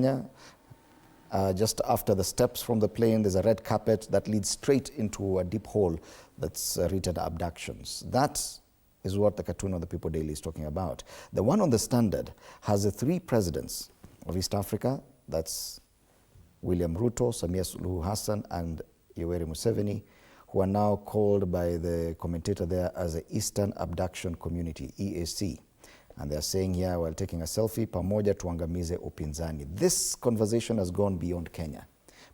Kenya. Just after the steps from the plane, there's a red carpet that leads straight into a deep hole that's written abductions. That is what the cartoon of the People Daily is talking about. The one on the Standard has the 3 presidents of East Africa. That's William Ruto, Samia Suluhu Hassan, and Yoweri Museveni, who are now called by the commentator there as the Eastern Abduction Community, EAC. And they're saying here, while taking a selfie, pamoja tuangamize upinzani. This conversation has gone beyond Kenya,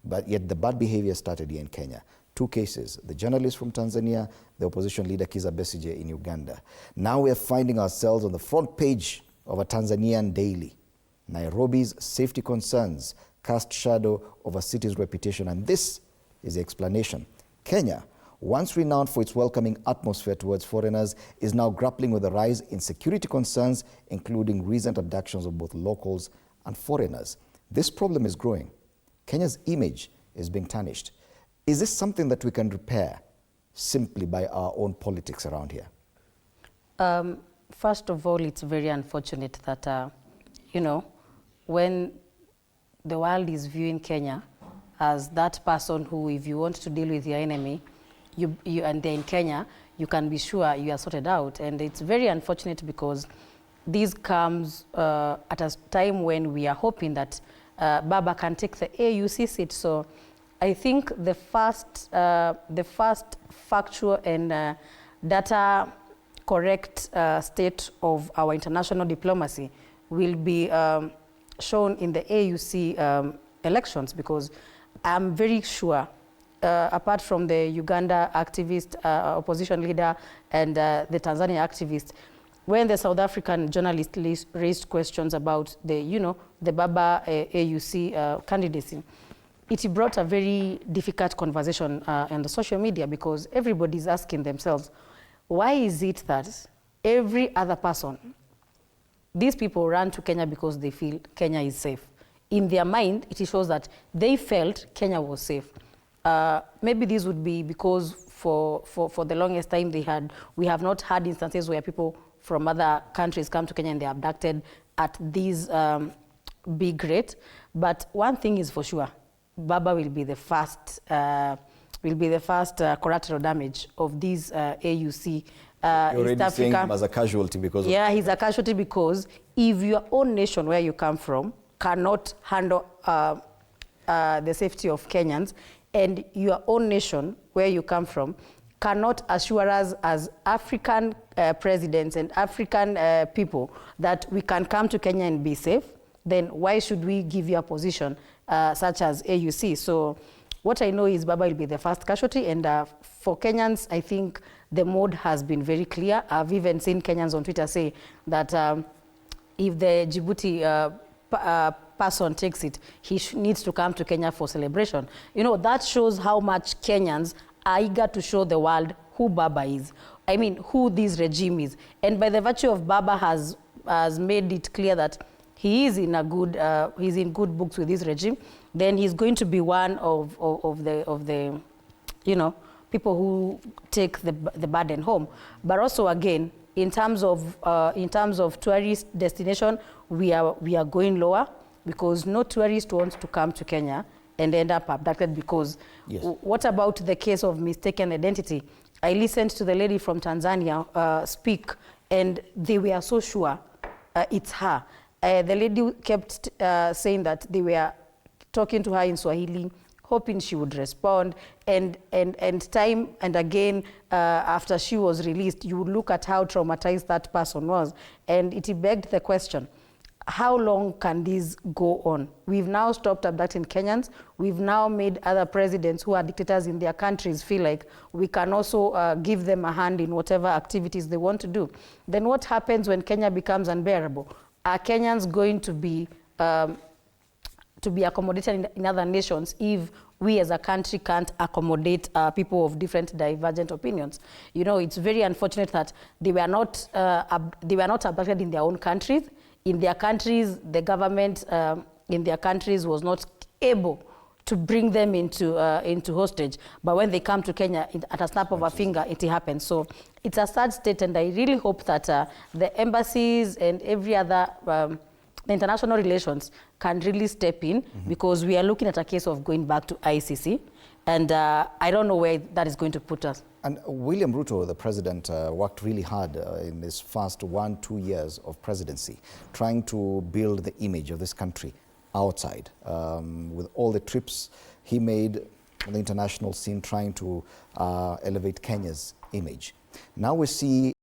but yet the bad behavior started here in Kenya. 2 cases, the journalist from Tanzania, the opposition leader Kizza Besigye in Uganda. Now we are finding ourselves on the front page of a Tanzanian daily. Nairobi's safety concerns cast shadow over city's reputation, and this is the explanation. Kenya, once renowned for its welcoming atmosphere towards foreigners, is now grappling with a rise in security concerns, including recent abductions of both locals and foreigners. This problem is growing. Kenya's image is being tarnished. Is this something that we can repair simply by our own politics around here? First of all, it's very unfortunate that, when the world is viewing Kenya as that person who, if you want to deal with your enemy, and they're in Kenya, you can be sure you are sorted out. And it's very unfortunate because this comes at a time when we are hoping that BAMBA can take the AUC seat. So I think the first factual and data correct state of our international diplomacy will be shown in the AUC elections, because I'm very sure apart from the Uganda activist, opposition leader, and the Tanzania activist, when the South African journalist raised questions about the BAMBA AUC candidacy, it brought a very difficult conversation on the social media, because everybody's asking themselves, why is it that every other person, these people run to Kenya because they feel Kenya is safe? In their mind, it shows that they felt Kenya was safe. Maybe this would be because for the longest time we have not had instances where people from other countries come to Kenya and they're abducted at this big rate. But one thing is for sure, BAMBA will be the first collateral damage of this AUC. You're already saying him as a casualty because yeah, he's a casualty because if your own nation where you come from cannot handle the safety of Kenyans, and your own nation where you come from cannot assure us as African presidents and African people that we can come to Kenya and be safe, then why should we give you a position such as AUC? So what I know is BAMBA will be the first casualty, and for Kenyans, I think the mode has been very clear. I've even seen Kenyans on Twitter say that if the Djibouti person takes it, he needs to come to Kenya for celebration. That shows how much Kenyans are eager to show the world who BAMBA is. I mean, who this regime is. And by the virtue of BAMBA has made it clear that he is in he's in good books with this regime, then he's going to be one of the people who take the burden home. But also again, in terms of tourist destination, we are going lower, because no tourist wants to come to Kenya and end up abducted. Because yes. What about the case of mistaken identity? I listened to the lady from Tanzania speak, and they were so sure it's her. The lady kept saying that they were talking to her in Swahili, hoping she would respond, and time and again, after she was released, you would look at how traumatized that person was, and it begged the question, how long can this go on? We've now stopped abducting Kenyans. We've now made other presidents who are dictators in their countries feel like we can also give them a hand in whatever activities they want to do. Then what happens when Kenya becomes unbearable? Are Kenyans going to be accommodated in other nations if we as a country can't accommodate people of different divergent opinions? It's very unfortunate that they were not abducted in their own countries. In their countries, the government in their countries was not able to bring them into hostage. But when they come to Kenya, at a snap of a finger, it happens. So it's a sad state, and I really hope that the embassies and every other the international relations can really step in, because we are looking at a case of going back to ICC, and I don't know where that is going to put us. And William Ruto, the president, worked really hard in this first 1-2 years of presidency, trying to build the image of this country outside, with all the trips he made on the international scene, trying to elevate Kenya's image. Now we see